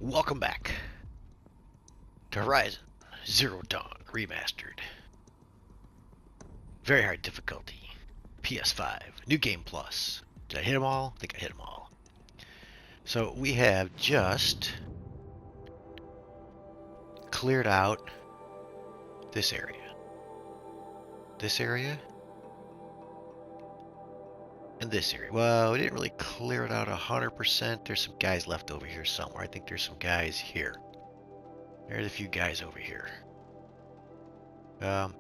Welcome back to Horizon Zero Dawn Remastered. Very hard difficulty. PS5. New Game Plus. Did I hit them all? I think I hit them all. So we have just cleared out this area. This area. And this area. Well, we didn't really clear it out 100%. There's some guys left over here somewhere. I think there's some guys here. There's a few guys over here.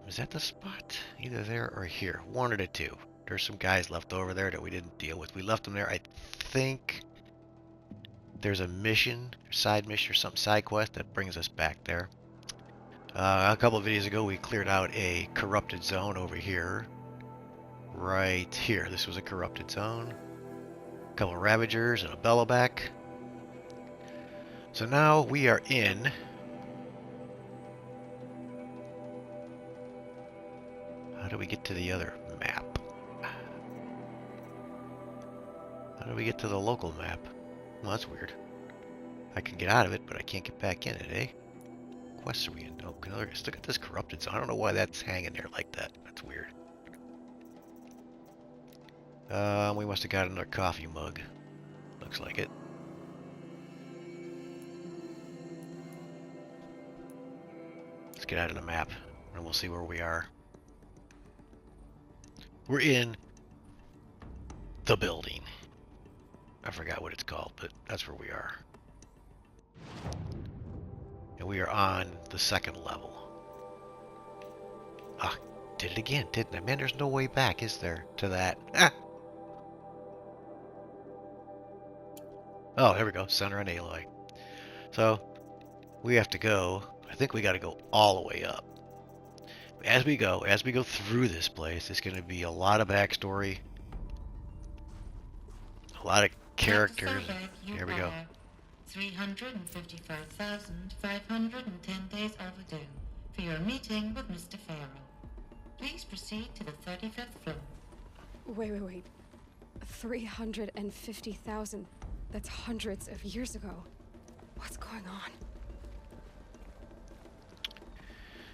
Is that the spot? Either there or here. One of the two. There's some guys left over there that we didn't deal with. We left them there. I think there's a mission, side mission or some side quest that brings us back there. A couple of videos ago, we cleared out a corrupted zone over here. Right here. This was a corrupted zone. A couple of Ravagers and a Belloback. So now we are in... How do we get to the other map? How do we get to the local map? Well, that's weird. I can get out of it, but I can't get back in it, eh? Quests are we in? Oh, let's look at this corrupted zone. I don't know why that's hanging there like that. That's weird. We must have got another coffee mug. Looks like it. Let's get out of the map, and we'll see where we are. We're in the building. I forgot what it's called, but that's where we are. And we are on the second level. Ah, did it again, didn't I? Man, there's no way back, is there, to that? Ah! Oh, there we go. Center and Aloy. So, we have to go. I think we got to go all the way up. As we go through this place, it's going to be a lot of backstory. A lot of characters. Here we go. 355,510 days overdue for your meeting with Mr. Farrell. Please proceed to the 35th floor. Wait. 350,000. That's hundreds of years ago. What's going on?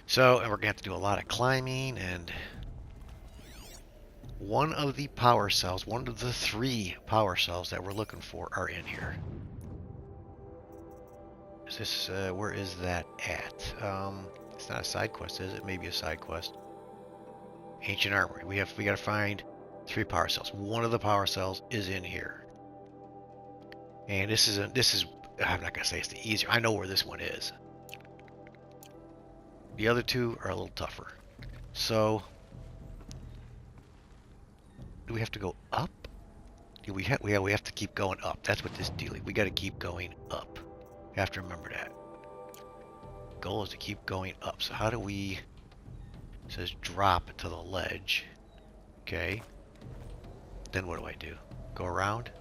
So, and we're going to have to do a lot of climbing, and one of the power cells, one of the 3 power cells that we're looking for are in here. Is this, where is that at? It's not a side quest, is it? Maybe a side quest. Ancient Armory. We got to find 3 power cells. One of the power cells is in here. And this is, I'm not going to say it's the easier. I know where this one is. The other 2 are a little tougher. So, do we have to go up? We have to keep going up. That's what this deal is. We got to keep going up. You have to remember that. Goal is to keep going up. So how do we... It says drop to the ledge. Okay. Then what do I do? Go around?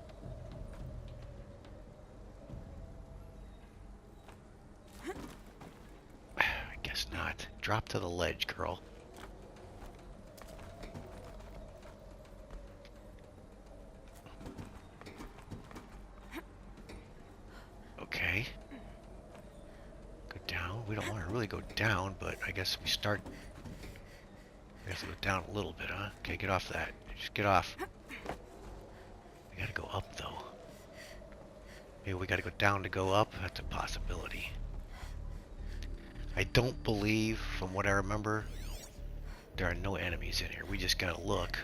I guess not. Drop to the ledge, girl. Okay. Go down. We don't want to really go down, but I guess we start... We have to go down a little bit, huh? Okay, get off that. Just get off. We gotta go up, though. Maybe we gotta go down to go up? That's a possibility. I don't believe, from what I remember, there are no enemies in here. We just gotta look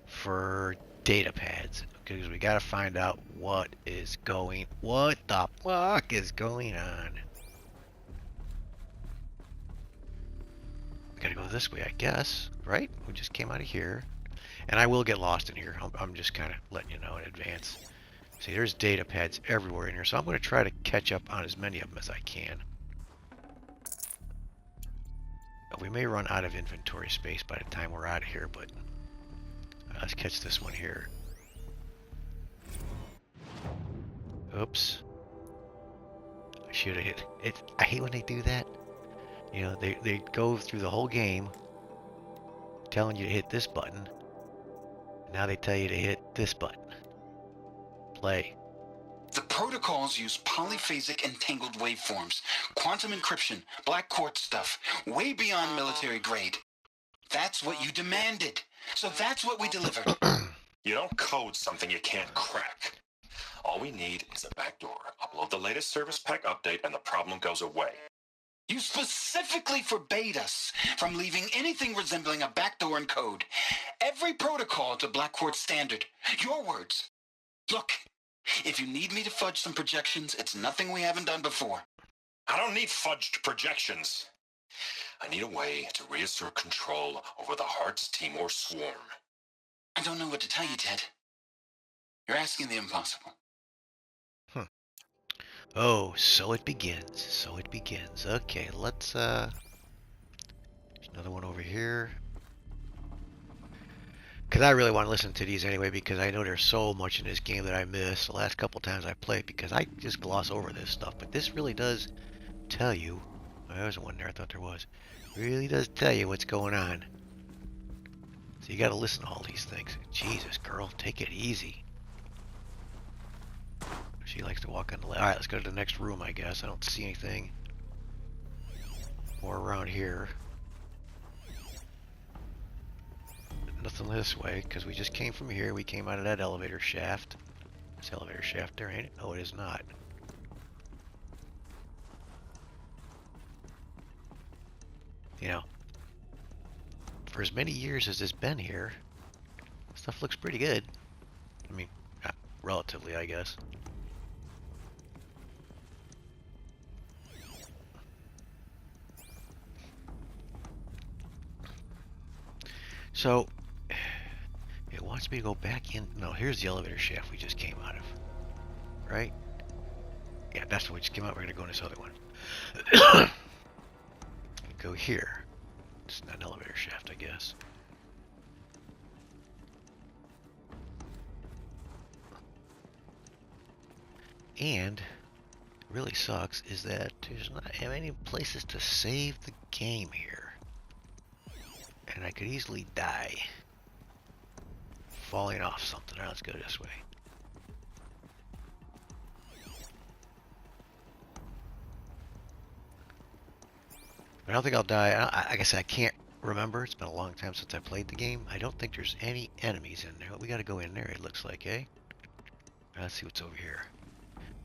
for data pads. Because we gotta find out what the fuck is going on. We gotta go this way, I guess, right? We just came out of here. And I will get lost in here. I'm just kind of letting you know in advance. See, there's data pads everywhere in here, so I'm going to try to catch up on as many of them as I can. We may run out of inventory space by the time we're out of here, but let's catch this one here. Oops. I should have hit it. I hate when they do that. You know, they go through the whole game telling you to hit this button. Now they tell you to hit this button. Play. The protocols use polyphasic entangled waveforms, quantum encryption, black quartz stuff, way beyond military grade. That's what you demanded. So that's what we delivered. You don't code something you can't crack. All we need is a backdoor. Upload the latest service pack update and the problem goes away. You specifically forbade us from leaving anything resembling a backdoor in code. Every protocol to Black Quartz standard. Your words. Look, if you need me to fudge some projections, it's nothing we haven't done before. I don't need fudged projections. I need a way to reassert control over the Hearts Timor swarm. I don't know what to tell you, Ted. You're asking the impossible. Oh, so it begins. So it begins. Okay, let's, there's another one over here. Because I really want to listen to these anyway, because I know there's so much in this game that I missed the last couple times I played, because I just gloss over this stuff. But this really does tell you, oh, there was one there, I thought there was. Really does tell you what's going on. So you got to listen to all these things. Jesus, girl, take it easy. She likes to walk on the left. Alright, let's go to the next room, I guess. I don't see anything more around here. Nothing this way, because we just came from here. We came out of that elevator shaft. This elevator shaft there, ain't it? No, it is not. You know, for as many years as it's been here, stuff looks pretty good. I mean, relatively, I guess. So, it wants me to go back in. No, here's the elevator shaft we just came out of. Right? Yeah, that's what we just came out. We're going to go in this other one. Go here. It's not an elevator shaft, I guess. And, really sucks, is that there's not any places to save the game here. And I could easily die falling off something. Alright, let's go this way. I don't think I'll die. Like I said, I can't remember. It's been a long time since I played the game. I don't think there's any enemies in there. We gotta go in there, it looks like, eh? Let's see what's over here.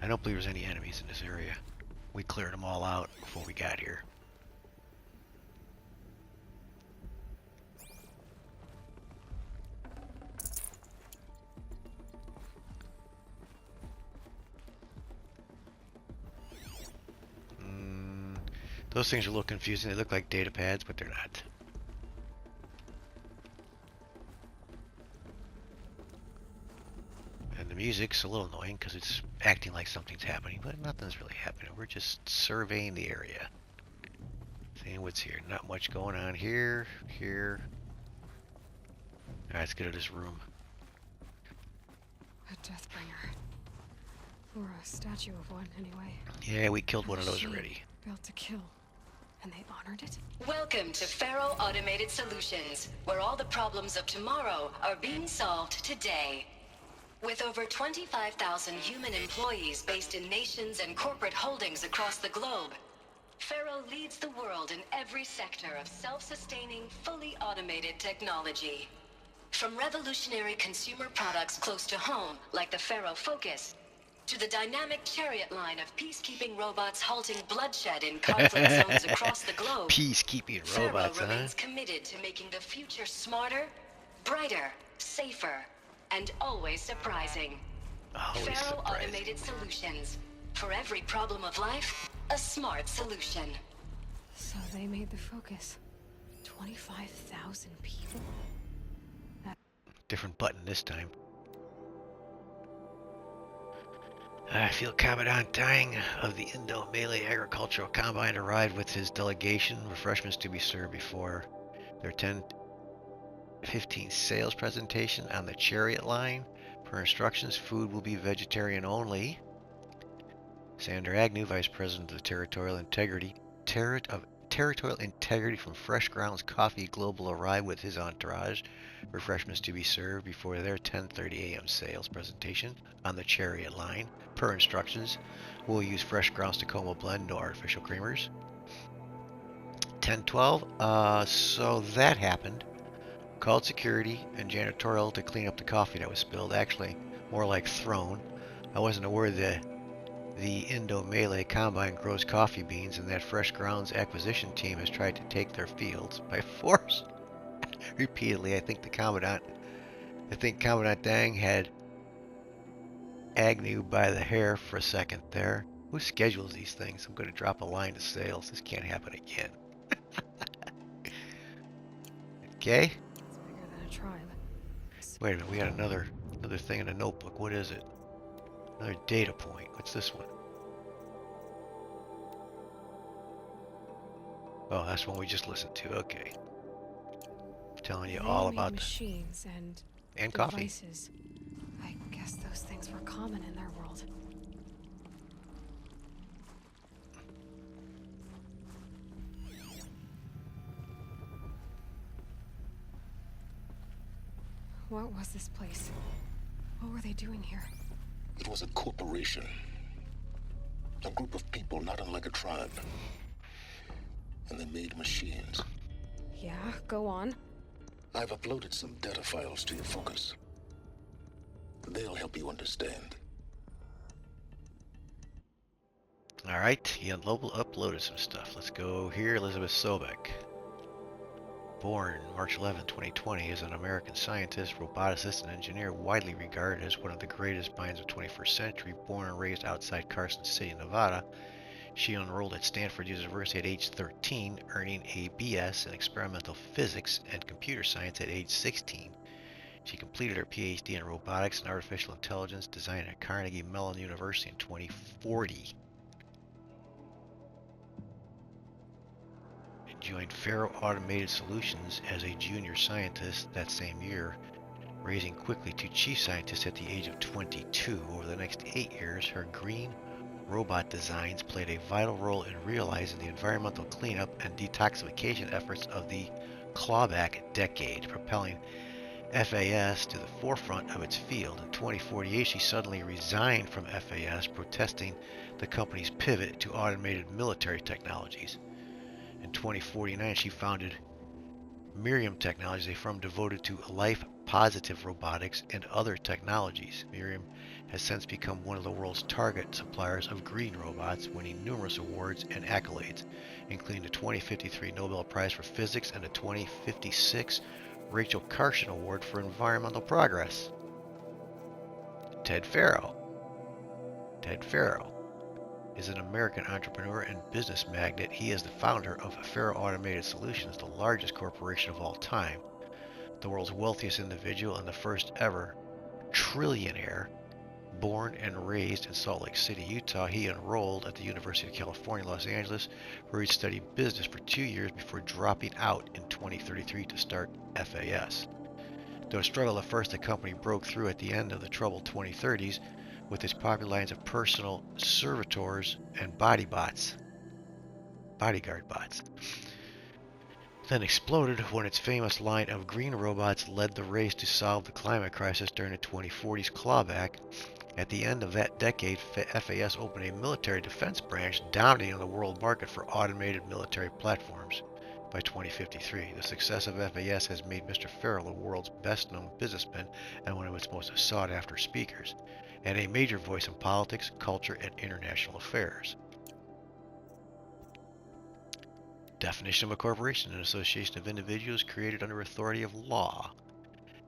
I don't believe there's any enemies in this area. We cleared them all out before we got here. Those things are a little confusing. They look like data pads, but they're not. And the music's a little annoying because it's acting like something's happening, but nothing's really happening. We're just surveying the area. Seeing what's here. Not much going on here. Here. Alright, let's get to this room. A Deathbringer. Or a statue of one, anyway. Yeah, we killed one of those Machine already. Built to kill. And they honored it? Welcome to Faro Automated Solutions, where all the problems of tomorrow are being solved today. With over 25,000 human employees based in nations and corporate holdings across the globe, Faro leads the world in every sector of self-sustaining, fully automated technology. From revolutionary consumer products close to home, like the Faro Focus, to the dynamic Chariot line of peacekeeping robots halting bloodshed in conflict zones across the globe. Peacekeeping robots, Faro huh? remains committed to making the future smarter, brighter, safer, and always surprising. Always Faro surprising. Automated Solutions. For every problem of life, a smart solution. So they made the Focus. 25,000 people? Different button this time. I feel Commandant Tang of the Indo-Malay Agricultural Combine arrived with his delegation. Refreshments to be served before their 10:15 sales presentation on the Chariot line. Per instructions, food will be vegetarian only. Sander Agnew, Vice President of Territorial Integrity from Fresh Grounds Coffee Global, arrived with his entourage. Refreshments to be served before their 10:30 a.m. sales presentation on the Chariot line. Per instructions, we'll use fresh grounds Tacoma blend, no artificial creamers. 10:12. So that happened. Called security and janitorial to clean up the coffee that was spilled. Actually, more like thrown. I wasn't aware that the Indo-Malay Combine grows coffee beans and that Fresh Grounds acquisition team has tried to take their fields by force. Repeatedly, I think Commandant Dang had Agnew by the hair for a second there. Who schedules these things? I'm going to drop a line to sales. This can't happen again. Okay. It's bigger than a tribe. Wait a minute. We got another thing in the notebook. What is it? Another data point. What's this one? Oh, that's one we just listened to. Okay. Telling you They all made about machines and coffee. devices. I guess those things were common in their world. What was this place? What were they doing here? It was a corporation. A group of people not unlike a tribe. And they made machines. Yeah, go on. I've uploaded some data files to your focus. They'll help you understand. Alright, he uploaded some stuff. Let's go here. Elizabeth Sobek. Born March 11, 2020, is an American scientist, roboticist, and engineer widely regarded as one of the greatest minds of the 21st century. Born and raised outside Carson City, Nevada, she enrolled at Stanford University at age 13, earning a BS in experimental physics and computer science at age 16. She completed her PhD in robotics and artificial intelligence design at Carnegie Mellon University in 2040. Joined Faro Automated Solutions as a junior scientist that same year, raising quickly to chief scientist at the age of 22. Over the next 8 years, her green robot designs played a vital role in realizing the environmental cleanup and detoxification efforts of the clawback decade, propelling FAS to the forefront of its field. In 2048, she suddenly resigned from FAS, protesting the company's pivot to automated military technologies. In 2049, she founded Miriam Technologies, a firm devoted to life-positive robotics and other technologies. Miriam has since become one of the world's target suppliers of green robots, winning numerous awards and accolades, including the 2053 Nobel Prize for Physics and the 2056 Rachel Carson Award for Environmental Progress. Ted Faro. Ted Faro is an American entrepreneur and business magnate. He is the founder of Faro Automated Solutions, the largest corporation of all time, the world's wealthiest individual and the first ever trillionaire. Born and raised in Salt Lake City, Utah, he enrolled at the University of California, Los Angeles, where he studied business for 2 years before dropping out in 2033 to start FAS. Though a struggle at first, the company broke through at the end of the troubled 2030s with its popular lines of personal servitors and bodyguard bots. Then exploded when its famous line of green robots led the race to solve the climate crisis during the 2040s clawback. At the end of that decade, FAS opened a military defense branch dominating the world market for automated military platforms. By 2053, the success of FAS has made Mr. Faro the world's best-known businessman and one of its most sought-after speakers, and a major voice in politics, culture, and international affairs. Definition of a corporation: an association of individuals created under authority of law,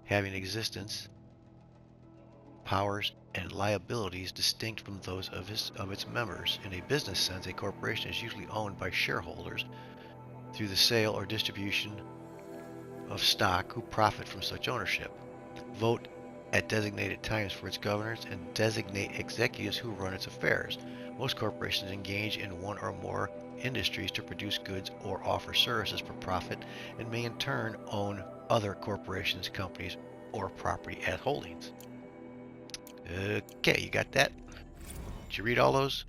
having existence, powers, and liabilities distinct from those of its members. In a business sense, a corporation is usually owned by shareholders through the sale or distribution of stock who profit from such ownership, vote at designated times for its governors, and designate executives who run its affairs. Most corporations engage in one or more industries to produce goods or offer services for profit, and may in turn own other corporations, companies, or property as holdings. Okay, you got that? Did you read all those?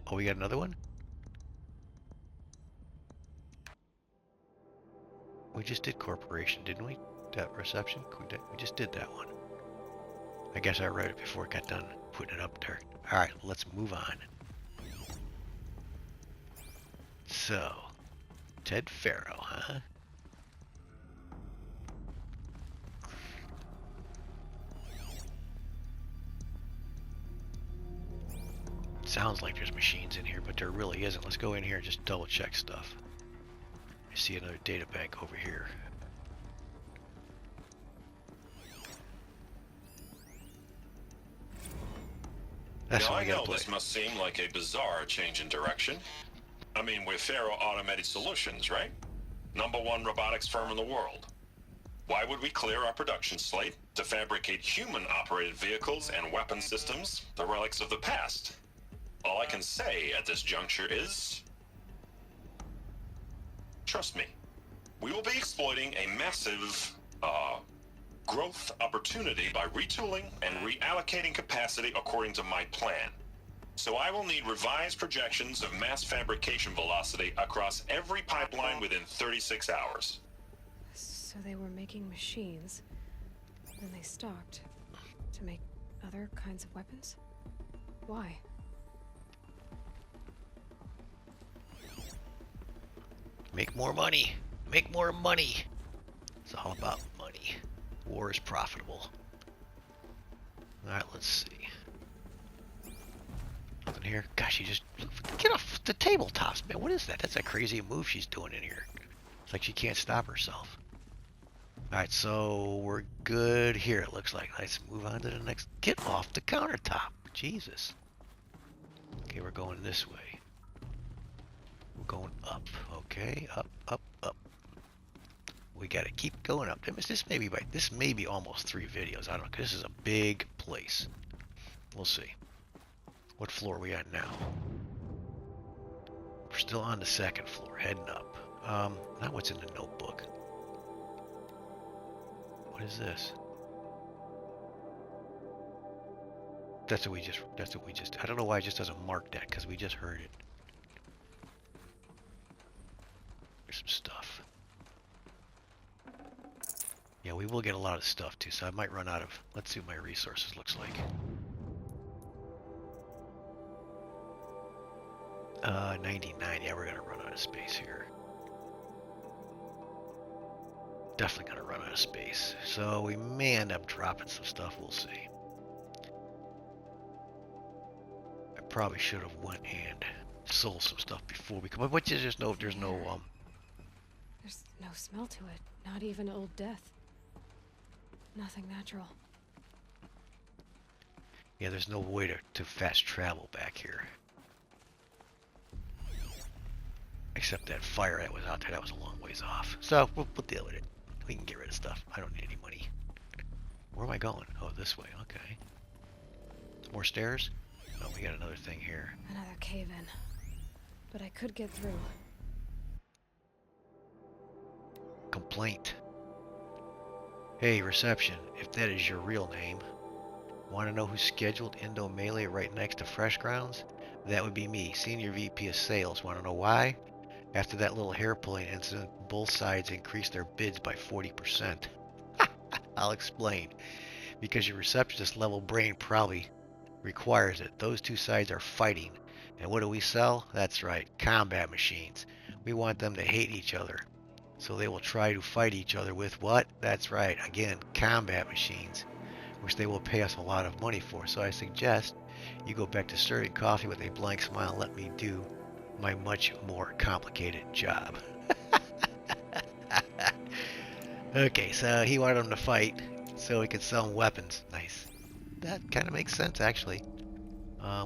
Oh, we got another one? We just did corporation, didn't we? That reception? We just did that one. I guess I read it before I got done putting it up there. Alright, let's move on. So, Ted Faro, huh? Sounds like there's machines in here, but there really isn't. Let's go in here and just double check stuff. I see another data bank over here. That's Now, what I I gotta know play. this must seem like a bizarre change in direction. I mean, we're Faro Automated Solutions, right? #1 robotics firm in the world. Why would we clear our production slate to fabricate human-operated vehicles and weapon systems, the relics of the past? All I can say at this juncture is... trust me. We will be exploiting a massive, growth opportunity by retooling and reallocating capacity according to my plan. So I will need revised projections of mass fabrication velocity across every pipeline within 36 hours. So they were making machines, then they stopped to make other kinds of weapons? Why? Make more money. Make more money. It's all about money. War is profitable. Alright, let's see. Nothing here. Gosh, you just... Get off the tabletops, man. What is that? That's a crazy move she's doing in here. It's like she can't stop herself. Alright, so we're good here, it looks like. Let's move on to the next... Get off the countertop. Jesus. Okay, we're going this way. We're going up. Okay, up, up, up. We gotta keep going up. This may be almost 3 videos. I don't know, 'cause this is a big place. We'll see. What floor are we at now? We're still on the 2nd floor, heading up. Not what's in the notebook. What is this? That's what we just, I don't know why it just doesn't mark that, because we just heard it. There's some stuff. Yeah, we will get a lot of stuff too, so I might run out of, let's see what my resources looks like. 99, yeah, we're gonna run out of space here. Definitely gonna run out of space. So we may end up dropping some stuff, we'll see. I probably should have went and sold some stuff before we come up, but there's no, There's no smell to it. Not even old death. Nothing natural. yeah, there's no way to fast travel back here. Except that fire that was out there, that was a long ways off. So, we'll deal with it. We can get rid of stuff. I don't need any money. Where am I going? Oh, this way. Okay. More stairs? Oh, we got another thing here. Another cave-in. But I could get through. Complaint. Hey, reception. If that is your real name. Want to know who scheduled Indo Melee right next to Fresh Grounds? That would be me, Senior VP of Sales. Want to know why? After that little hair-pulling incident, both sides increased their bids by 40%. I'll explain. Because your receptionist level brain probably requires it. Those two sides are fighting. And what do we sell? That's right, combat machines. We want them to hate each other. So they will try to fight each other with what? That's right, again, combat machines. Which they will pay us a lot of money for. So I suggest you go back to serving coffee with a blank smile and let me do my much more complicated job. Okay, so he wanted them to fight so he could sell them weapons. Nice. That kind of makes sense, actually.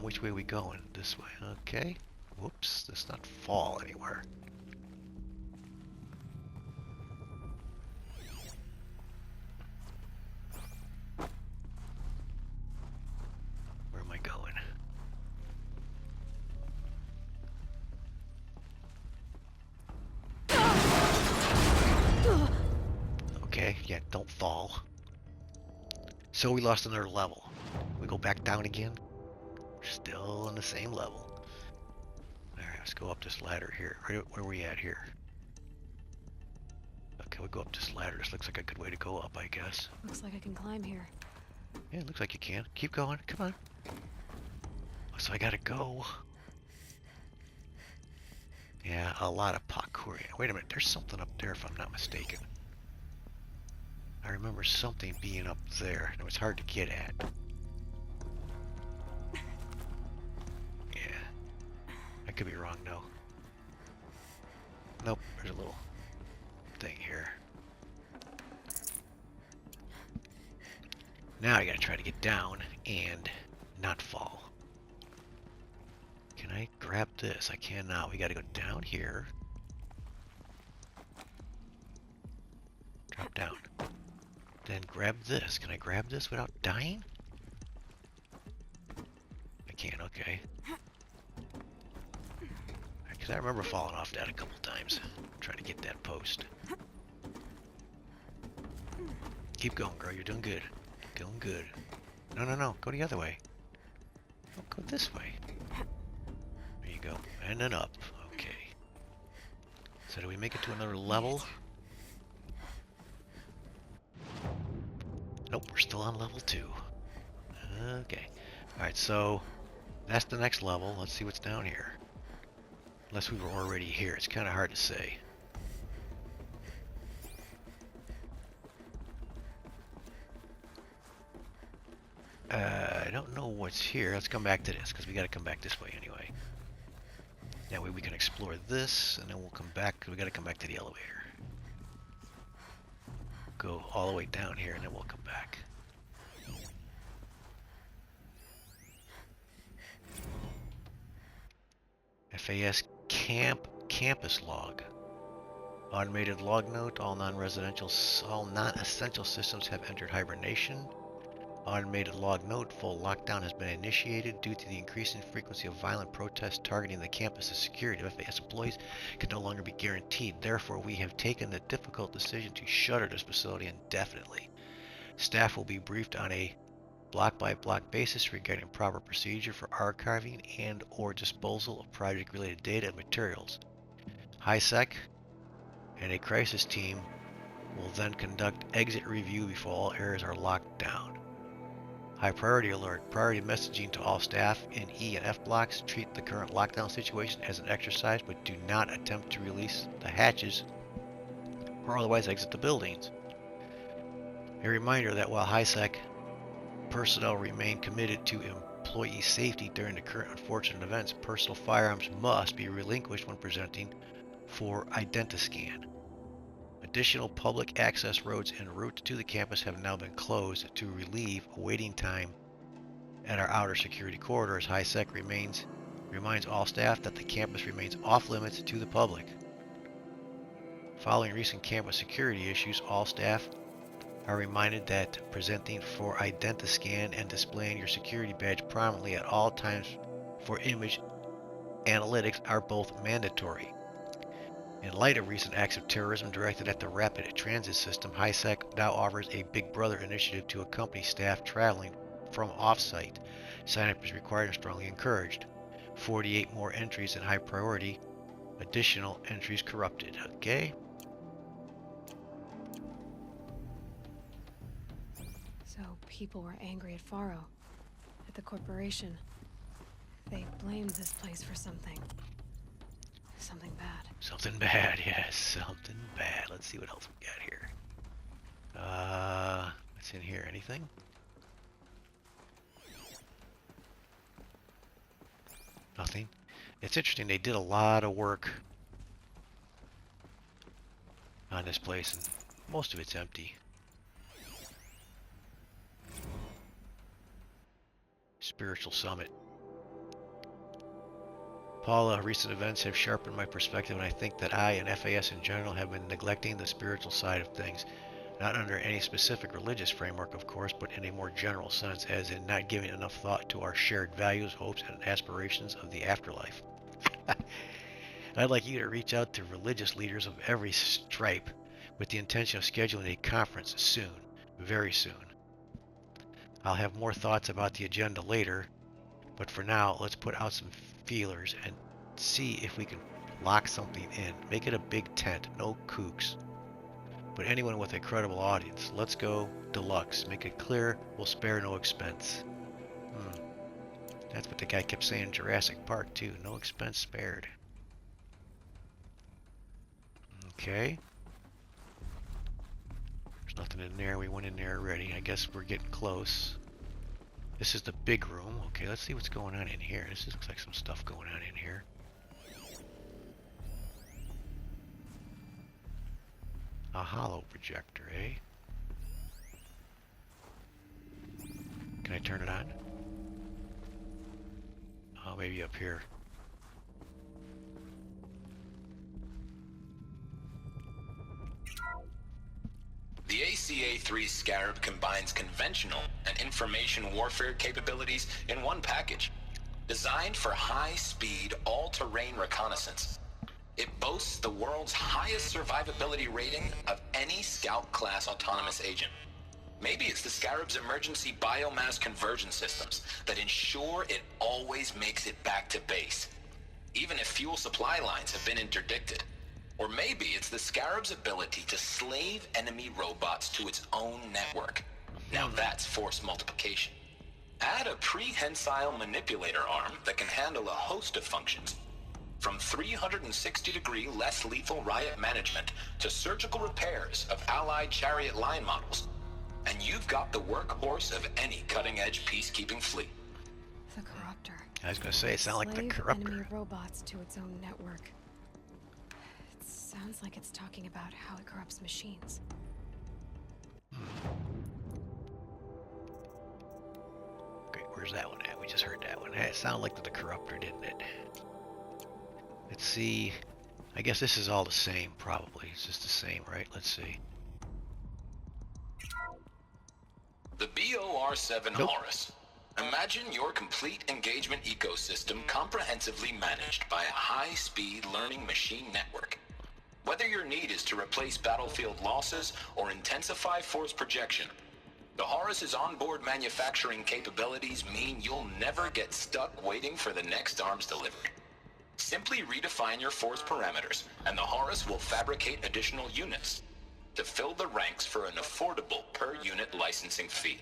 Which way are we going? This way. Okay. Whoops, let's not fall anywhere. Where am I going? Okay, yeah, don't fall. So we lost another level. We go back down again. We're still on the same level. Alright, let's go up this ladder here. Where are we at here? Okay, we'll go up this ladder. This looks like a good way to go up, I guess. Looks like I can climb here. Yeah, it looks like you can. Keep going. Come on. So I gotta go. Yeah, a lot of parkour. Wait a minute, there's something up there if I'm not mistaken. I remember something being up there, and it was hard to get at. Yeah. I could be wrong, though. Nope, there's a little thing here. Now I gotta try to get down and not fall. Can I grab this? I cannot. We gotta go down here. Drop down. Then grab this. Can I grab this without dying? I can, okay. Because I remember falling off that a couple times. Trying to get that post. Keep going, girl. You're doing good. Doing good. No, no, no. Go the other way. Oh, go this way. There you go. And then up. Okay. So do we make it to another level? Nope, we're still on level 2. Okay. Alright, so that's the next level. Let's see what's down here. Unless we were already here. It's kind of hard to say. I don't know what's here. Let's come back to this, because we got to come back this way anyway. That way we can explore this, and then we'll come back, because we got to come back to the elevator. Go all the way down here, and then we'll come back. FAS campus log. Automated log note. All non-essential systems have entered hibernation. Automated log note. Full lockdown has been initiated due to the increasing frequency of violent protests targeting the campus's security of FAS employees can no longer be guaranteed. Therefore, we have taken the difficult decision to shutter this facility indefinitely. Staff will be briefed on a block-by-block basis regarding proper procedure for archiving and or disposal of project-related data and materials. HiSec and a crisis team will then conduct exit review before all areas are locked down. High priority alert. Priority messaging to all staff in E and F blocks. Treat the current lockdown situation as an exercise, but do not attempt to release the hatches or otherwise exit the buildings. A reminder that while HiSec personnel remain committed to employee safety during the current unfortunate events, personal firearms must be relinquished when presenting for Identiscan. Additional public access roads en route to the campus have now been closed to relieve waiting time at our outer security corridors. HiSec reminds all staff that the campus remains off limits to the public. Following recent campus security issues, all staff are reminded that presenting for Identiscan and displaying your security badge prominently at all times for image analytics are both mandatory. In light of recent acts of terrorism directed at the rapid transit system, HiSec now offers a Big Brother initiative to accompany staff traveling from off-site. Sign-up is required and strongly encouraged. 48 more entries in high priority. Additional entries corrupted. Okay. So people were angry at Faro, at the corporation. They blamed this place for something. Something bad. Something bad, yes, something bad. Let's see what else we got here. What's in here? Anything? Nothing. It's interesting, they did a lot of work on this place, and most of it's empty. Spiritual Summit. Paula, recent events have sharpened my perspective, and I think that I and FAS in general have been neglecting the spiritual side of things. Not under any specific religious framework, of course, but in a more general sense, as in not giving enough thought to our shared values, hopes, and aspirations of the afterlife. I'd like you to reach out to religious leaders of every stripe with the intention of scheduling a conference soon, very soon. I'll have more thoughts about the agenda later, but for now, let's put out some feelers and see if we can lock something in. Make it a big tent, no kooks, but anyone with a credible audience. Let's go deluxe. Make it clear we'll spare no expense. That's what the guy kept saying in Jurassic Park too. No expense spared. Okay. There's nothing in there. We went in there already. I guess we're getting close. This is the big room. Okay, let's see what's going on in here. This looks like some stuff going on in here. A hollow projector, eh? Can I turn it on? Oh, maybe up here. The ACA-3 Scarab combines conventional and information warfare capabilities in one package. Designed for high-speed, all-terrain reconnaissance, it boasts the world's highest survivability rating of any Scout-class autonomous agent. Maybe it's the Scarab's emergency biomass conversion systems that ensure it always makes it back to base, even if fuel supply lines have been interdicted. Or maybe it's the Scarab's ability to slave enemy robots to its own network. Now that's force multiplication. Add a prehensile manipulator arm that can handle a host of functions, from 360-degree less lethal riot management to surgical repairs of Allied chariot line models, and you've got the workhorse of any cutting-edge peacekeeping fleet. The Corruptor. I was gonna say, it sounded like the Slave Corruptor. enemy robots to its own network. It sounds like it's talking about how it corrupts machines. Okay, where's that one at? We just heard that one. It sounded like the Corruptor, didn't it? Let's see. I guess this is all the same, probably. It's just the same, right? Let's see. The BOR-7 Nope. Horus. Imagine your complete engagement ecosystem comprehensively managed by a high-speed learning machine network. Whether your need is to replace battlefield losses or intensify force projection, the Horus's onboard manufacturing capabilities mean you'll never get stuck waiting for the next arms delivery. Simply redefine your force parameters, and the Horus will fabricate additional units to fill the ranks for an affordable per-unit licensing fee.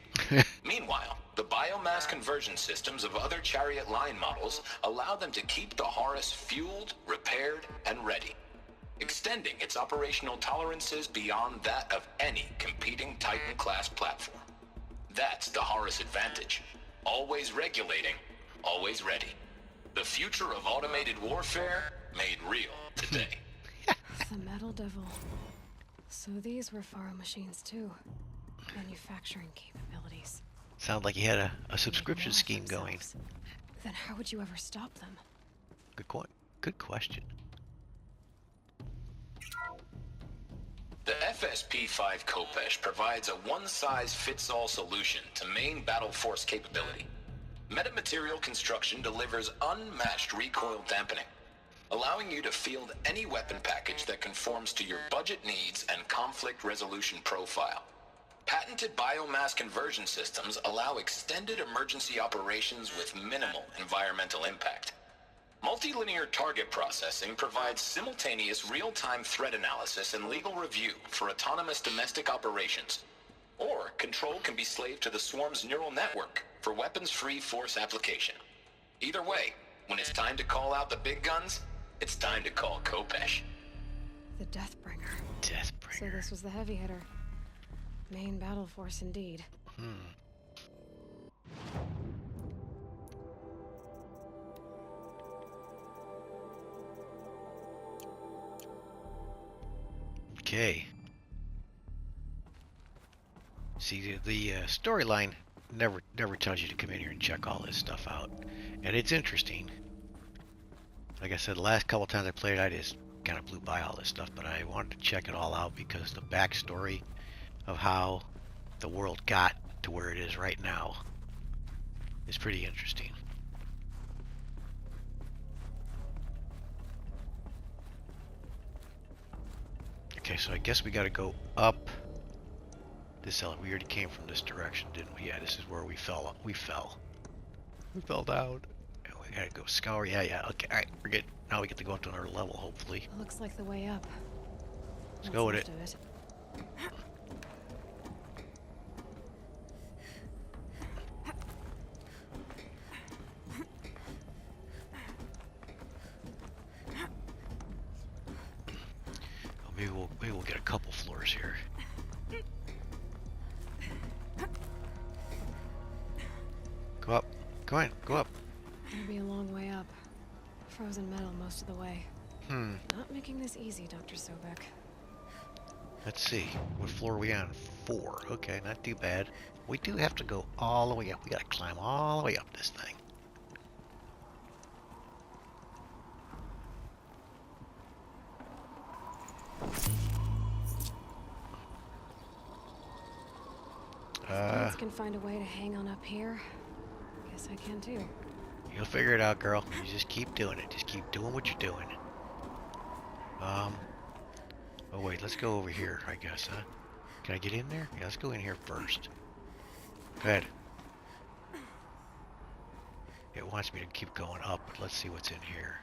Meanwhile, the biomass conversion systems of other chariot line models allow them to keep the Horus fueled, repaired, and ready, extending its operational tolerances beyond that of any competing Titan-class platform. That's the Horus advantage. Always regulating, always ready. The future of automated warfare made real today. The Metal Devil. So these were Faro machines too. Manufacturing capabilities. Sounded like he had a They subscription morph scheme going. themselves. Then how would you ever stop them? Good question. The FSP-5 Khopesh provides a one-size-fits-all solution to main battle force capability. Metamaterial construction delivers unmatched recoil dampening, allowing you to field any weapon package that conforms to your budget needs and conflict resolution profile. Patented biomass conversion systems allow extended emergency operations with minimal environmental impact. Multilinear target processing provides simultaneous real-time threat analysis and legal review for autonomous domestic operations. Or control can be slaved to the Swarm's neural network for weapons-free force application. Either way, when it's time to call out the big guns, it's time to call Khopesh. The Deathbringer. So Deathbringer. this was the heavy hitter. Main battle force indeed. Okay. See, the storyline never tells you to come in here and check all this stuff out, and it's interesting. Like I said, the last couple times I played, I just kind of blew by all this stuff, but I wanted to check it all out because the backstory of how the world got to where it is right now is pretty interesting. Okay, so I guess we got to go up this hill. We already came from this direction, didn't we? Yeah, this is where we fell. We fell down. And we gotta go scour. Yeah. Okay, all right, we're good. Now we get to go up to another level, hopefully. Looks like the way up. Let's go with it. Most of Maybe we'll get a couple floors here. Go up. Go on, go up. It'll be a long way up. Frozen metal most of the way. Not making this easy, Dr. Sobek. Let's see. What floor are we on? 4. Okay, not too bad. We do have to go all the way up. We gotta climb all the way up this thing. If can find a way to hang on up here, guess I can too. You'll figure it out, girl. You just keep doing it. Just keep doing what you're doing. Oh wait, let's go over here, I guess, huh? Can I get in there? Yeah, let's go in here first. Go ahead. It wants me to keep going up, but let's see what's in here.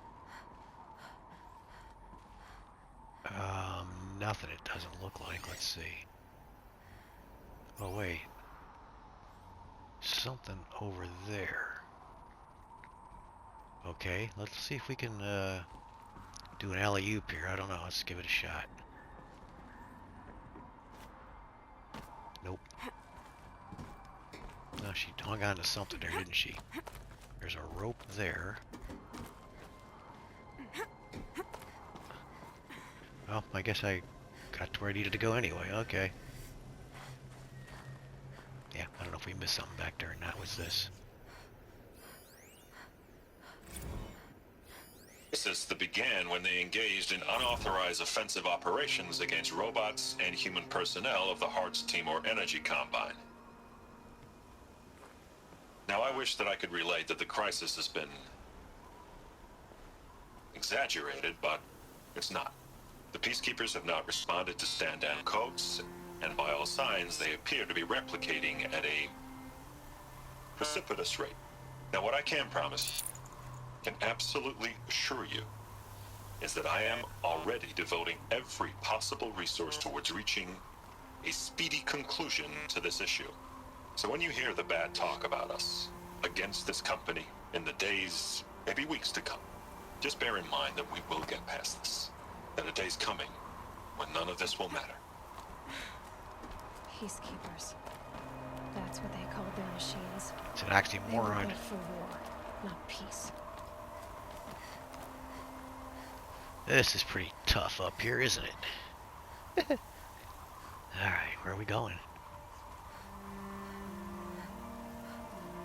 Nothing, it doesn't look like. Let's see. Oh wait. Something over there. Okay, let's see if we can do an alley-oop here. I don't know. Let's give it a shot. Nope. No, she hung on to something there, didn't she? There's a rope there. Well, I guess I got to where I needed to go anyway. Okay. Yeah, I don't know if we missed something back there, and that was this. Crisis that began when they engaged in unauthorized offensive operations against robots and human personnel of the Hartz Timor Energy Combine. Now, I wish that I could relate that the crisis has been exaggerated, but it's not. The peacekeepers have not responded to stand-down codes, and by all signs, they appear to be replicating at a precipitous rate. Now, what I can promise, can absolutely assure you, is that I am already devoting every possible resource towards reaching a speedy conclusion to this issue. So when you hear the bad talk about us against this company in the days, maybe weeks to come, just bear in mind that we will get past this. That a day's coming when none of this will matter. Peacekeepers. That's what they called their machines. It's an oxymoron. They were built for war, not peace. This is pretty tough up here, isn't it? Alright, where are we going?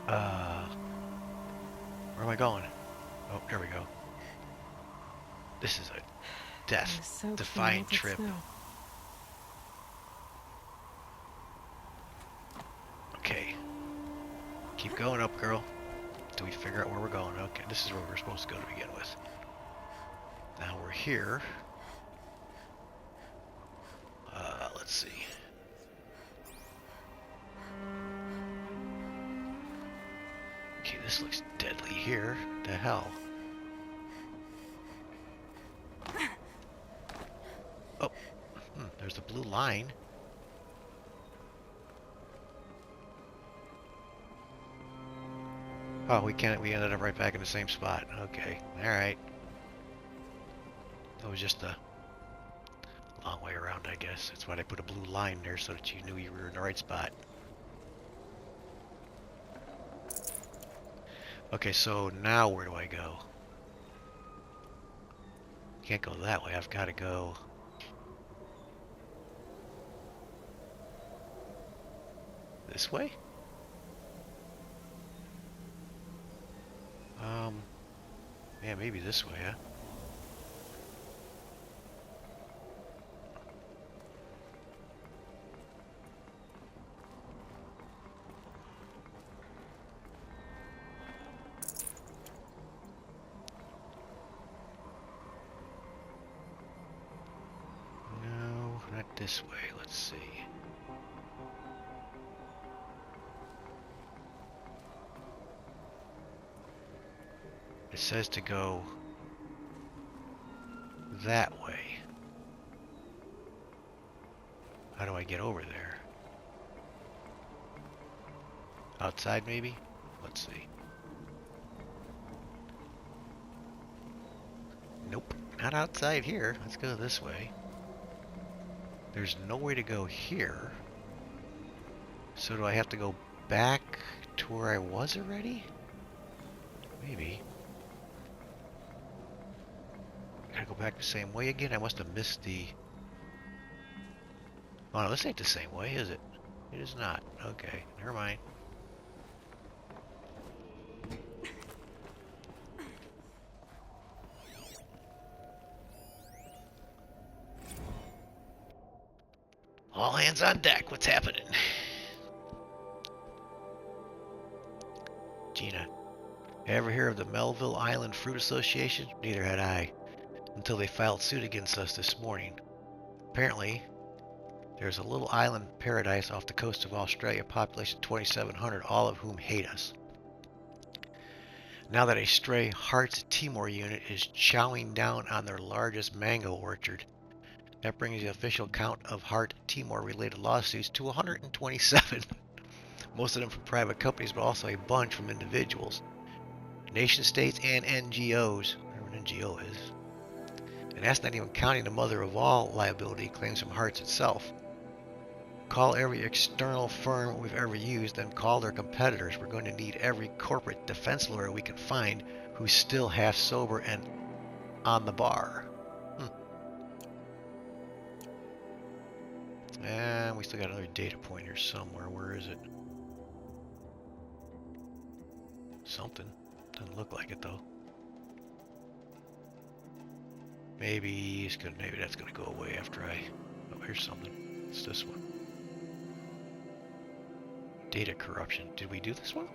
Where am I going? Oh, there we go. This is a death-defying trip. Okay. Keep going up, girl. Till we figure out where we're going. Okay, this is where we're supposed to go to begin with. Now we're here. Let's see. Okay, this looks deadly here. What the hell? Oh, there's the blue line. Oh, we ended up right back in the same spot. Okay, alright. That was just a long way around, I guess. That's why they put a blue line there, so that you knew you were in the right spot. Okay, so now where do I go? Can't go that way. I've got to go... this way? Yeah, maybe this way, huh? No, not this way. Let's see. It says to go that way. How do I get over there? Outside, maybe? Let's see. Nope, not outside here. Let's go this way. There's no way to go here. So do I have to go back to where I was already? Maybe. Gotta go back the same way again? I must have missed the... Oh no, this ain't the same way, is it? It is not. Okay, never mind. All hands on deck, what's happening? Gina, ever hear of the Melville Island Fruit Association? Neither had I, until they filed suit against us this morning. Apparently, there's a little island paradise off the coast of Australia, population 2,700, all of whom hate us. Now that a stray Hearts Timor unit is chowing down on their largest mango orchard, that brings the official count of Heart Timor related lawsuits to 127. Most of them from private companies, but also a bunch from individuals, nation states, and NGOs. Whatever an NGO is. And that's not even counting the mother of all liability claims from Hearts itself. Call every external firm we've ever used, then call their competitors. We're going to need every corporate defense lawyer we can find who's still half sober and on the bar. And we still got another data point here somewhere. Where is it? Something. Doesn't look like it though. Maybe it's gonna, maybe that's gonna go away after I... Oh, here's something. It's this one. Data corruption. Did we do this one?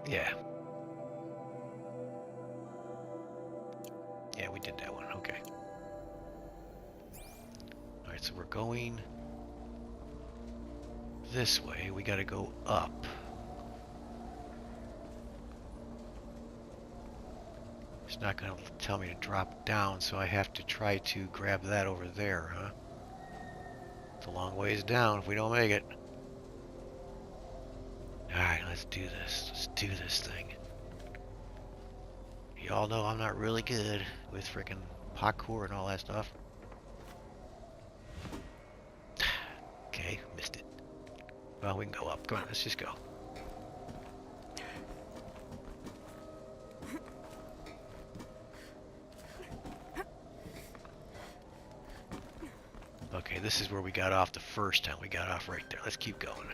Yeah. Yeah, we did that one. Okay. Alright, so we're going this way. We gotta go up. It's not gonna tell me to drop down, so I have to try to grab that over there, huh? It's a long ways down if we don't make it. Alright, let's do this. Let's do this thing. Y'all know I'm not really good with freaking parkour and all that stuff. Okay, missed it. Well, we can go up. Come on, let's just go. Okay, this is where we got off the first time. We got off right there. Let's keep going.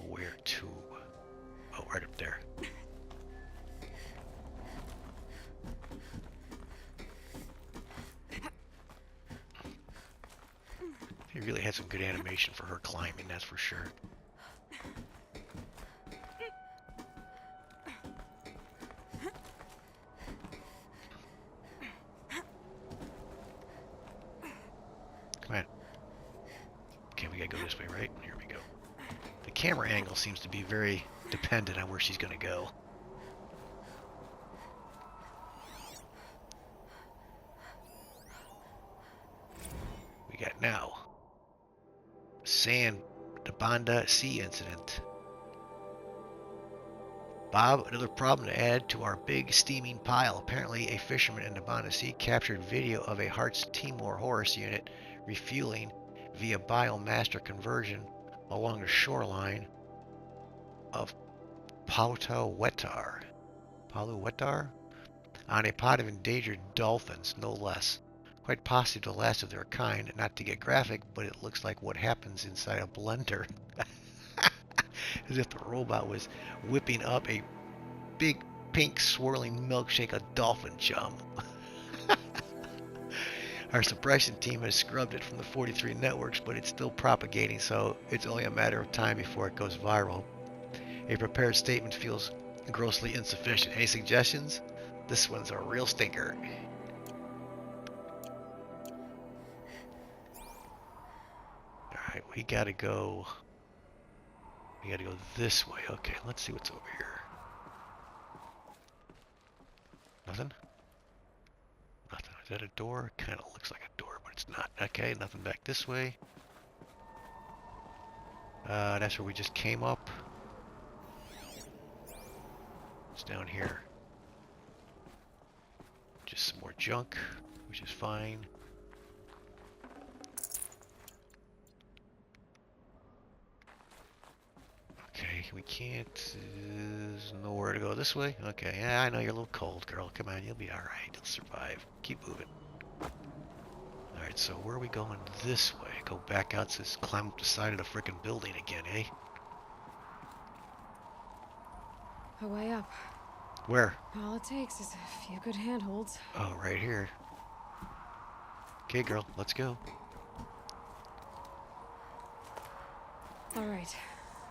Where to? Oh, right up there. He really had some good animation for her climbing, that's for sure. Come on. Okay, we gotta go this way, right? Here we go. The camera angle seems to be very dependent on where she's gonna go. We got now San Dabanda Sea incident. Bob, another problem to add to our big steaming pile. Apparently a fisherman in Dabanda Sea captured video of a Hearts Timor horse unit refueling via biomaster conversion along the shoreline of Palu Wetar on a pod of endangered dolphins, no less. Quite possibly the last of their kind. Not to get graphic, but it looks like what happens inside a blender. As if the robot was whipping up a big pink swirling milkshake of dolphin chum. Our suppression team has scrubbed it from the 43 networks, but it's still propagating, so it's only a matter of time before it goes viral. A prepared statement feels grossly insufficient. Any suggestions? This one's a real stinker. Alright, we gotta go this way. Okay, let's see what's over here. Nothing? Nothing. Is that a door? Kind of looks like a door, but it's not. Okay, nothing back this way. That's where we just came up. Let's down here? Just some more junk, which is fine. Okay, we can't. There's nowhere to go this way. Okay, yeah, I know you're a little cold, girl. Come on, you'll be all right. You'll survive. Keep moving. All right, so where are we going this way? Go back out, just climb up the side of the frickin' building again, eh? A way up. Where? All it takes is a few good handholds. Oh, right here. Okay, girl, let's go. All right,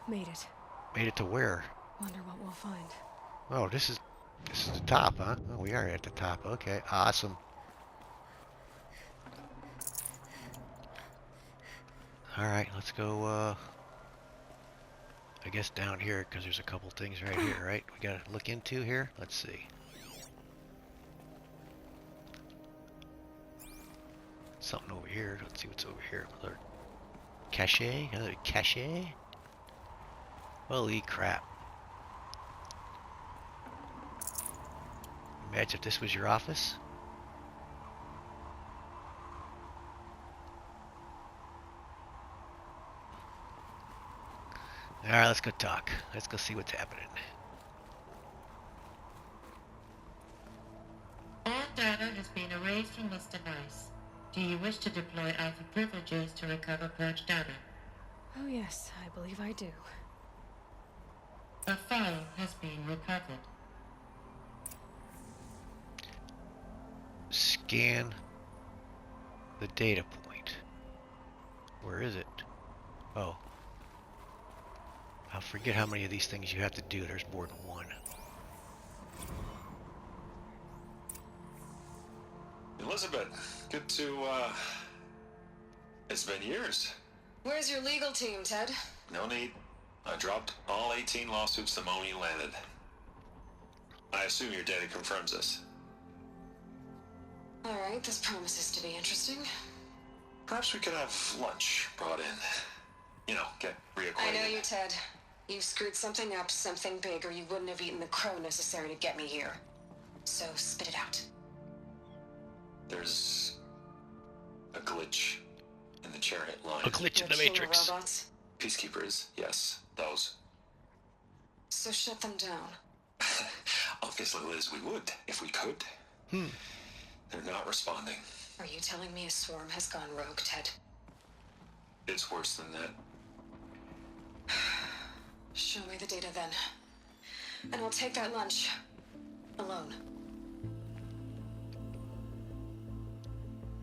made it. Made it to where? Wonder what we'll find. Oh, this is the top, huh? Oh, we are at the top. Okay, awesome. All right, let's go. I guess down here because there's a couple things right here, right? We gotta look into here. Let's see. Something over here. Let's see what's over here. Another cache. Another cache. Holy crap! Imagine if this was your office. Alright, let's go talk. Let's go see what's happening. All data has been erased from this device. Do you wish to deploy Alpha privileges to recover purged data? Oh yes, I believe I do. A file has been recovered. Scan the data point. Where is it? Oh. I forget how many of these things you have to do. There's more than one. Elizabeth, good to, it's been years. Where's your legal team, Ted? No need. I dropped all 18 lawsuits the moment you landed. I assume your data confirms this. All right, this promises to be interesting. Perhaps we could have lunch brought in. You know, get reacquainted. I know you, Ted. You screwed something up, something big, or you wouldn't have eaten the crow necessary to get me here. So spit it out. There's a glitch in the chariot line. A glitch in the Your killer matrix. robots? Peacekeepers, yes, those. So shut them down. Obviously, Liz, we would, if we could. They're not responding. Are you telling me a swarm has gone rogue, Ted? It's worse than that. Show me the data then. And I'll take that lunch. Alone.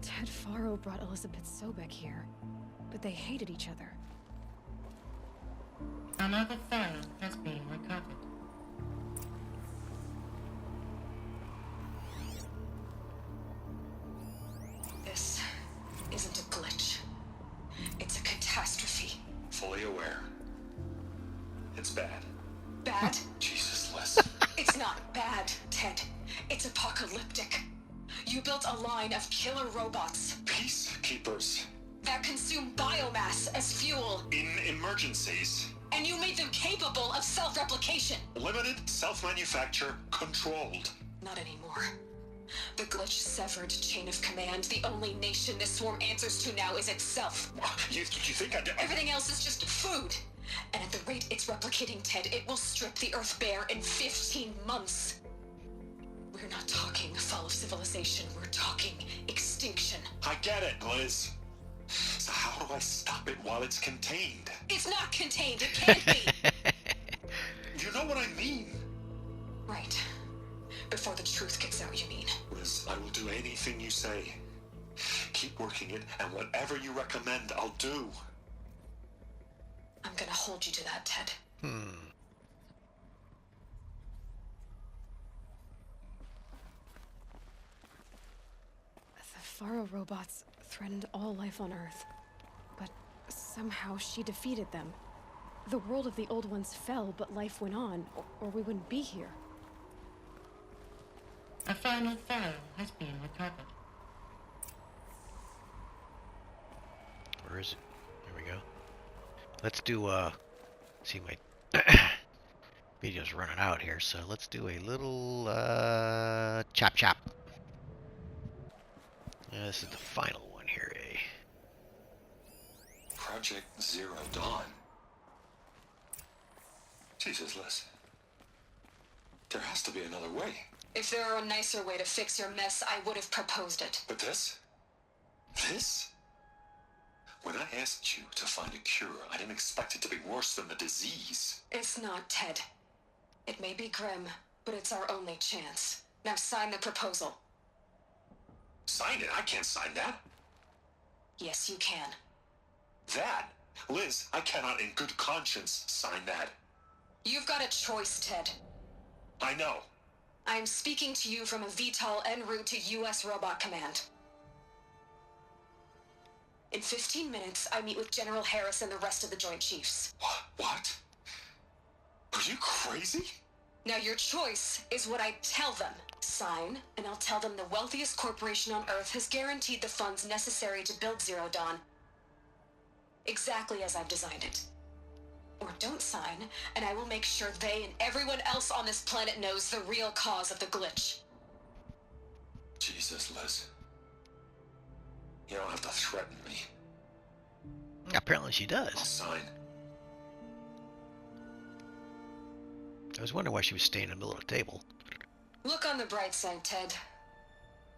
Ted Faro brought Elizabeth Sobek here, but they hated each other. Another file has been recovered. This isn't a glitch. It's a catastrophe. Fully aware. It's bad. Bad? Jesus, Liz. It's not bad, Ted. It's apocalyptic. You built a line of killer robots Peacekeepers. that consume biomass as fuel, In emergencies. and you made them capable of self-replication. Limited, self-manufacture, controlled. Not anymore. The glitch severed chain of command. The only nation this swarm answers to now is itself. You think I... Everything else is just food. And at the rate it's replicating, Ted, it will strip the Earth bare in 15 months. We're not talking fall of civilization. We're talking extinction. I get it, Liz. So how do I stop it while it's contained? It's not contained. It can't be. You know what I mean? Right. Before the truth gets out, you mean? Liz, I will do anything you say. Keep working it, and whatever you recommend, I'll do. I'm gonna hold you to that, Ted. The Faro robots threatened all life on Earth, but somehow she defeated them. The world of the old ones fell, but life went on, or we wouldn't be here. A final file has been recovered. Where is it? There we go. Let's do, see my... Video's running out here, so let's do a little chop chop. This is the final one here, eh? Project Zero Dawn. Jesus, Liz. There has to be another way. If there were a nicer way to fix your mess, I would have proposed it. But this? This? When I asked you to find a cure, I didn't expect it to be worse than the disease. It's not, Ted. It may be grim, but it's our only chance. Now sign the proposal. Sign it? I can't sign that. Yes, you can. That? Liz, I cannot in good conscience sign that. You've got a choice, Ted. I know. I am speaking to you from a VTOL en route to U.S. Robot Command. In 15 minutes, I meet with General Harris and the rest of the Joint Chiefs. What? Are you crazy? Now your choice is what I tell them. Sign, and I'll tell them the wealthiest corporation on Earth has guaranteed the funds necessary to build Zero Dawn. Exactly as I've designed it. Or don't sign, and I will make sure they and everyone else on this planet knows the real cause of the glitch. Jesus, Liz. You don't have to threaten me. Apparently she I'll does. sign. I was wondering why she was staying in the middle of the table. Look on the bright side, Ted.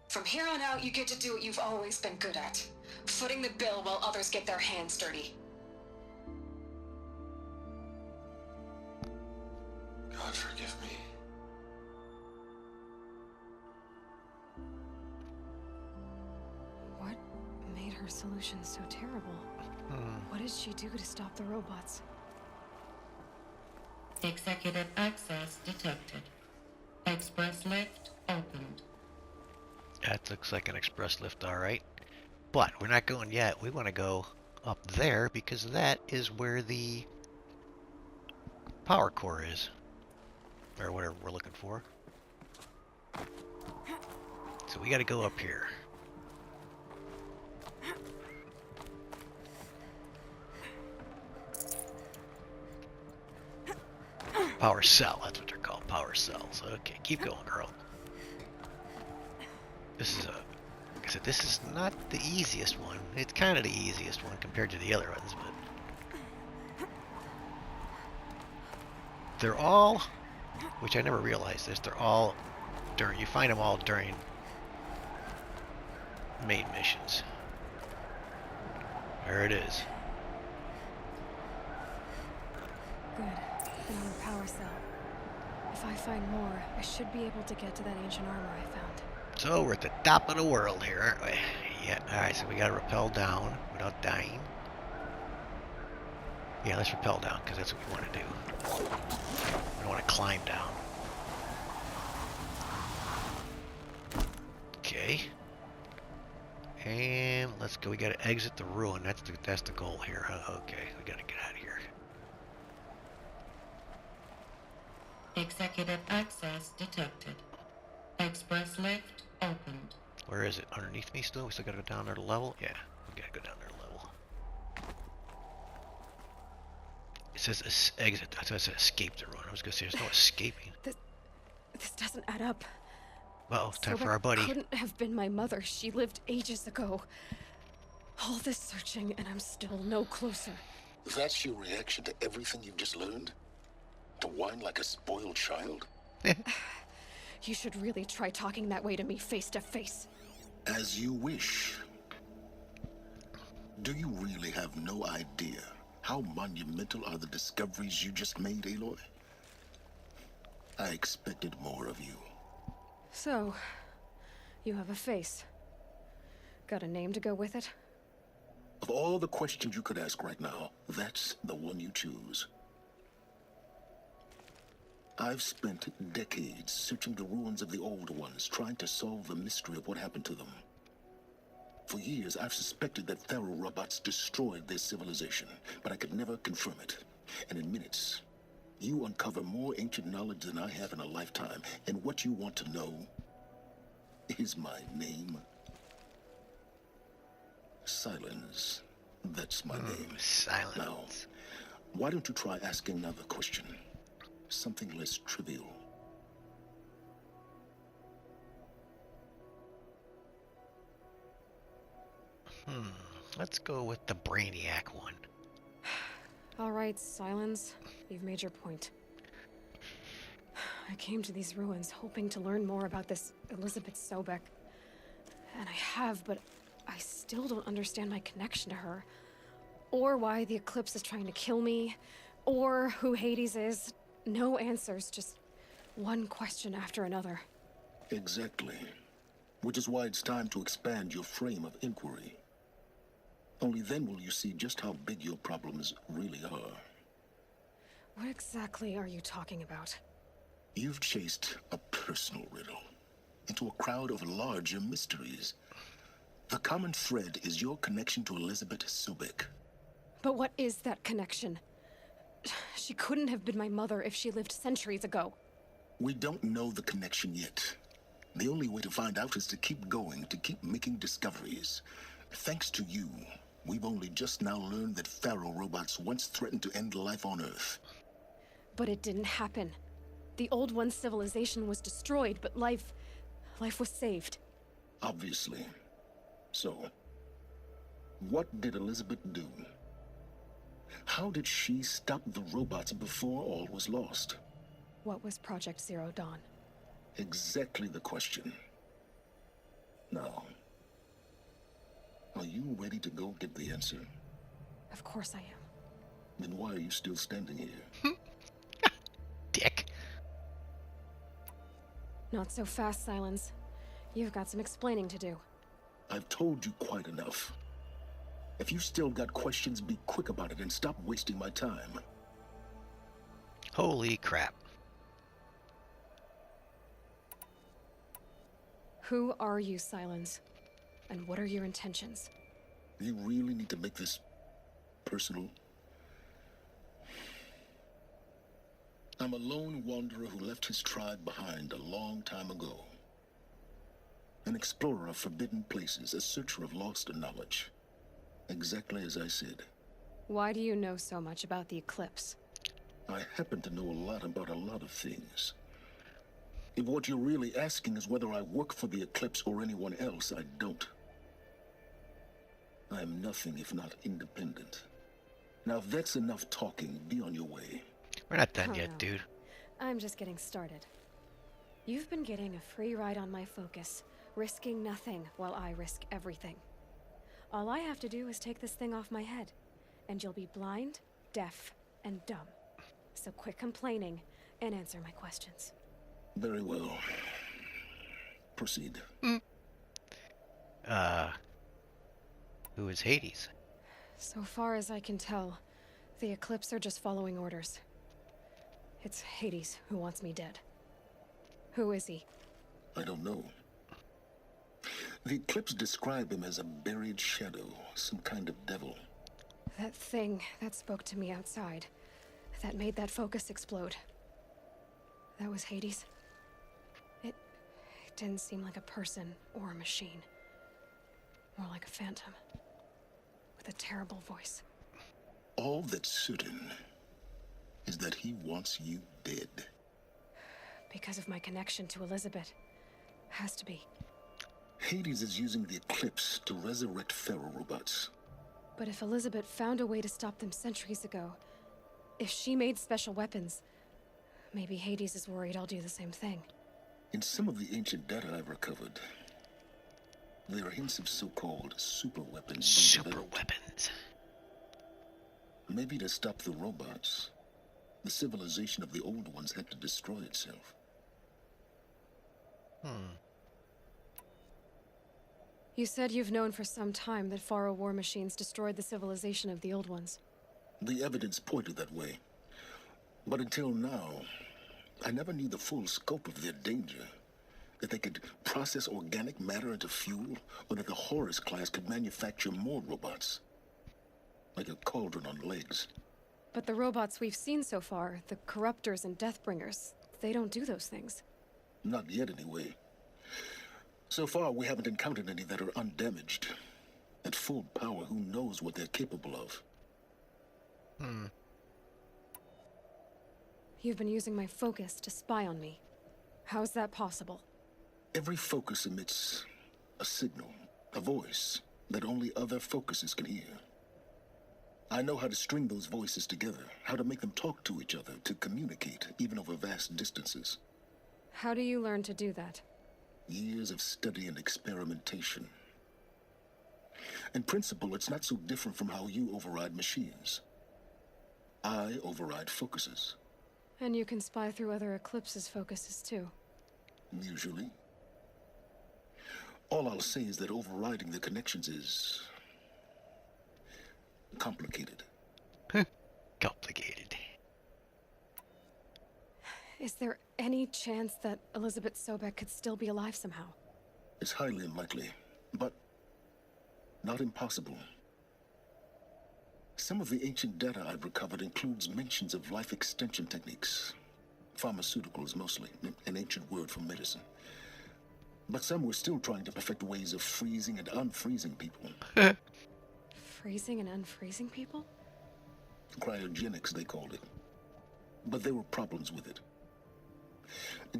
From here on out, you get to do what you've always been good at. Footing the bill while others get their hands dirty. God forgive me. What made her solution so terrible? What did she do to stop the robots? Executive access detected. Express lift opened. That looks like an express lift, alright. But we're not going yet. We want to go up there because that is where the power core is. Or whatever we're looking for. So we got to go up here. Power cell, that's what they're called, power cells. Okay, keep going, girl. This is like I said, this is not the easiest one. It's kind of the easiest one compared to the other ones, but they're all, which I never realized this, they're all during, you find them all during main missions. There it is. Good. Another power cell. If I find more, I should be able to get to that ancient armor I found. So we're at the top of the world here, aren't we? Yeah, alright, so we gotta rappel down without dying. Yeah, let's rappel down, because that's what we want to do. We don't want to climb down. Okay. And let's go, we gotta exit the ruin, that's the goal here, huh? Okay, we gotta get out of here. Executive access detected. Express lift opened. Where is it? Underneath me still? We still gotta go down there to level? Yeah, we gotta go down there to level. It says exit. I thought it said escape the ruin. I was gonna say there's no escaping. This doesn't add up. Uh-oh, time So for our buddy. that couldn't have been my mother. She lived ages ago. All this searching, and I'm still no closer. That's your reaction to everything you've just learned? To whine like a spoiled child? You should really try talking that way to me face to face. As you wish. Do you really have no idea how monumental are the discoveries you just made, Aloy? I expected more of you. So, you have a face. Got a name to go with it? Of all the questions you could ask right now, that's the one you choose. I've spent decades searching the ruins of the old ones, trying to solve the mystery of what happened to them. For years, I've suspected that Thero robots destroyed their civilization, but I could never confirm it. And in minutes, you uncover more ancient knowledge than I have in a lifetime. And what you want to know is my name. Silence. That's my name. Silence. Now, why don't you try asking another question? something less trivial. Let's go with the Brainiac one. All right, Silence. You've made your point. I came to these ruins hoping to learn more about this Elizabeth Sobek. And I have, but I still don't understand my connection to her. Or why the Eclipse is trying to kill me. Or who Hades is. No answers, just one question after another. Exactly. Which is why it's time to expand your frame of inquiry. Only then will you see just how big your problems really are. What exactly are you talking about? You've chased a personal riddle into a crowd of larger mysteries. The common thread is your connection to Elizabeth Sobek. But what is that connection? She couldn't have been my mother if she lived centuries ago. We don't know the connection yet. The only way to find out is to keep going, to keep making discoveries. Thanks to you, we've only just now learned that Pharaoh robots once threatened to end life on Earth. But it didn't happen. The Old One's civilization was destroyed, but life was saved. Obviously. So, what did Elizabeth do? How did she stop the robots before all was lost? What was Project Zero Dawn? Exactly the question. Now, are you ready to go get the answer? Of course I am. Then why are you still standing here? Dick. Not so fast, Silence. You've got some explaining to do. I've told you quite enough. If you still got questions, be quick about it and stop wasting my time. Holy crap. Who are you, Silence? And what are your intentions? You really need to make this personal? I'm a lone wanderer who left his tribe behind a long time ago. An explorer of forbidden places, a searcher of lost knowledge. Exactly as I said. Why do you know so much about the Eclipse? I happen to know a lot about a lot of things. If what you're really asking is whether I work for the Eclipse or anyone else, I don't. I am nothing if not independent. Now if that's enough talking, be on your way. We're not done Oh, yet, no. dude. I'm just getting started. You've been getting a free ride on my focus, risking nothing while I risk everything. All I have to do is take this thing off my head, and you'll be blind, deaf, and dumb. So quit complaining and answer my questions. Very well. Proceed. Who is Hades? So far as I can tell, the Eclipse are just following orders. It's Hades who wants me dead. Who is he? I don't know. The Eclipse describe him as a buried shadow, some kind of devil. That thing that spoke to me outside, that made that focus explode. That was Hades. It didn't seem like a person or a machine. More like a phantom. With a terrible voice. All that's certain is that he wants you dead. Because of my connection to Elizabeth. Has to be. Hades is using the Eclipse to resurrect Pharaoh robots. But if Elizabeth found a way to stop them centuries ago, if she made special weapons, maybe Hades is worried I'll do the same thing. In some of the ancient data I've recovered, there are hints of so-called super weapons being Super developed. weapons. Maybe to stop the robots, the civilization of the old ones had to destroy itself. You said you've known for some time that Pharaoh war machines destroyed the civilization of the old ones. The evidence pointed that way. But until now, I never knew the full scope of their danger. That they could process organic matter into fuel, or that the Horus class could manufacture more robots. Like a cauldron on legs. But the robots we've seen so far, the Corruptors and Deathbringers, they don't do those things. Not yet, anyway. So far, we haven't encountered any that are undamaged. At full power, who knows what they're capable of? You've been using my focus to spy on me. How's that possible? Every focus emits a signal, a voice that only other focuses can hear. I know how to string those voices together, how to make them talk to each other, to communicate, even over vast distances. How do you learn to do that? Years of study and experimentation. In principle, it's not so different from how you override machines. I override focuses. And you can spy through other Eclipse's focuses too. Usually. All I'll say is that overriding the connections is complicated. Complicated. Is there any chance that Elizabeth Sobek could still be alive somehow? It's highly unlikely, but not impossible. Some of the ancient data I've recovered includes mentions of life extension techniques. Pharmaceuticals mostly, an ancient word for medicine. But some were still trying to perfect ways of freezing and unfreezing people. Freezing and unfreezing people? Cryogenics, they called it. But there were problems with it.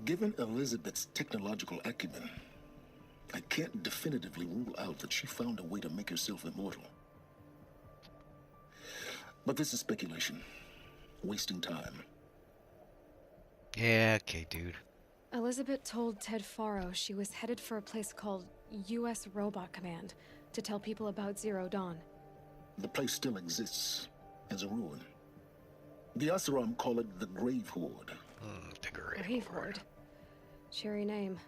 Given Elizabeth's technological acumen, I can't definitively rule out that she found a way to make herself immortal. But this is speculation. Wasting time. Yeah, okay, dude. Elizabeth told Ted Faro she was headed for a place called U.S. Robot Command to tell people about Zero Dawn. The place still exists as a ruin. The Asaram call it the Grave Horde. The Grave Horde. Cheery name.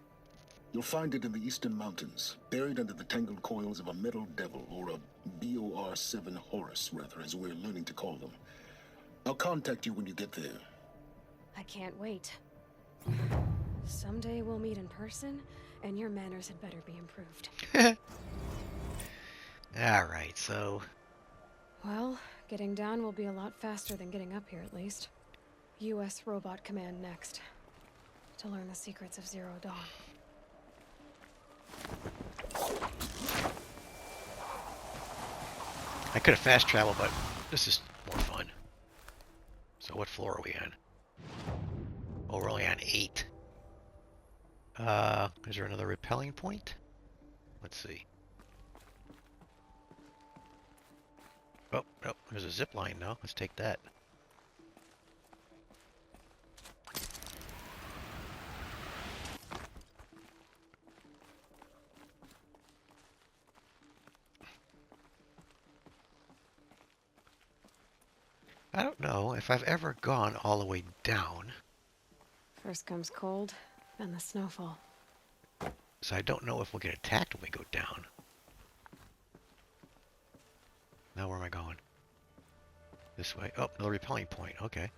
You'll find it in the eastern mountains, buried under the tangled coils of a metal devil, or a BOR-7 Horus, rather, as we're learning to call them. I'll contact you when you get there. I can't wait. Someday we'll meet in person, and your manners had better be improved. Alright, so... Well, getting down will be a lot faster than getting up here, at least. U.S. Robot Command next. To learn the secrets of Zero Dawn. I could have fast traveled, but this is more fun. So what floor are we on? Oh, we're only on 8. Is there another repelling point? Let's see. Oh, no, there's a zip line now. Let's take that. I don't know if I've ever gone all the way down. First comes cold, then the snowfall. So I don't know if we'll get attacked when we go down. Now where am I going? This way. Oh, another repelling point. Okay.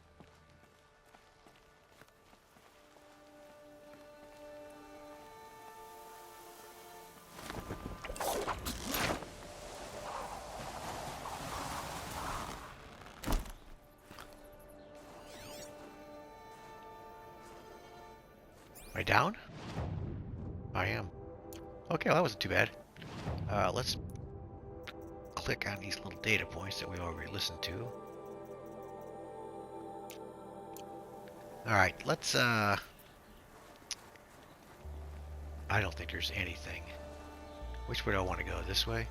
Am I down? I am. Okay, well, that wasn't too bad. Let's click on these little data points that we already listened to. Alright, let's, I don't think there's anything. Which way do I want to go? This way?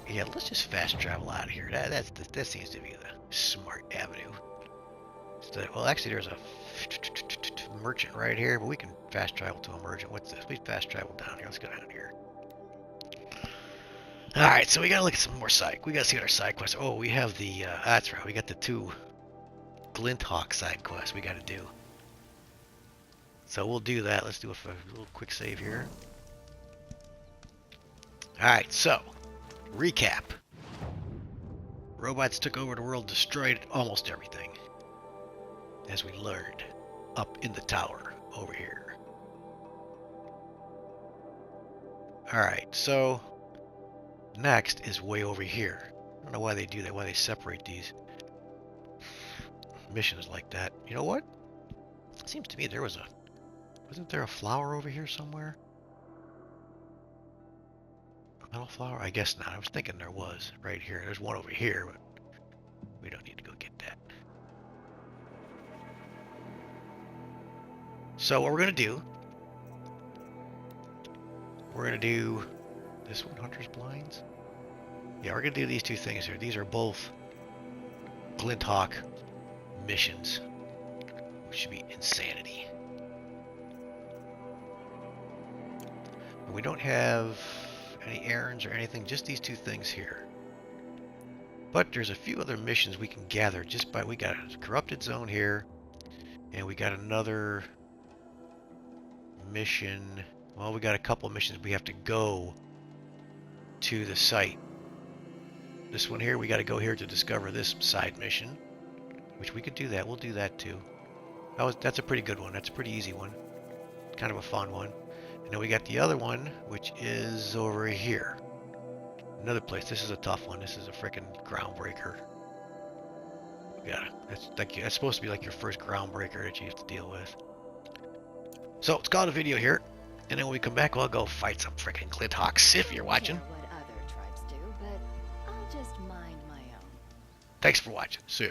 Yeah, let's just fast travel out of here. That seems to be the smart avenue. Well, actually, there's a merchant right here, but we can fast travel to a merchant. What's this? We fast travel down here. Let's go down here. All right, so we gotta look at some more side. We gotta see what our side quests. Oh, we have the. That's right. We got the 2 Glinthawk side quests we gotta do. So we'll do that. Let's do a little quick save here. All right, so. Recap. Robots took over the world, destroyed almost everything. As we learned, up in the tower over here. Alright, so next is way over here. I don't know why they do that, why they separate these missions like that. You know what? It seems to me there was a Wasn't there a flower over here somewhere? A metal flower? I guess not. I was thinking there was right here. There's one over here, but we don't need to go get that. So what we're going to do, we're going to do this one, Hunter's Blinds. Yeah, we're going to do these two things here. These are both Glint Hawk missions, which should be insanity. We don't have any errands or anything, just these two things here. But there's a few other missions we can gather just by, we got a corrupted zone here, and we got another mission. Well, we got a couple missions we have to go to the site. This one here, we got to go here to discover this side mission, which we could do that. We'll do that too. That's a pretty good one. That's a pretty easy one. Kind of a fun one. And then we got the other one, which is over here. Another place. This is a tough one. This is a freaking groundbreaker. Yeah, that's supposed to be like your first groundbreaker that you have to deal with. So let's call it a video here, and then when we come back, we'll go fight some freaking Glint Hawks if you're watching. What other tribes do, but I'll just mind my own. Thanks for watching. See ya.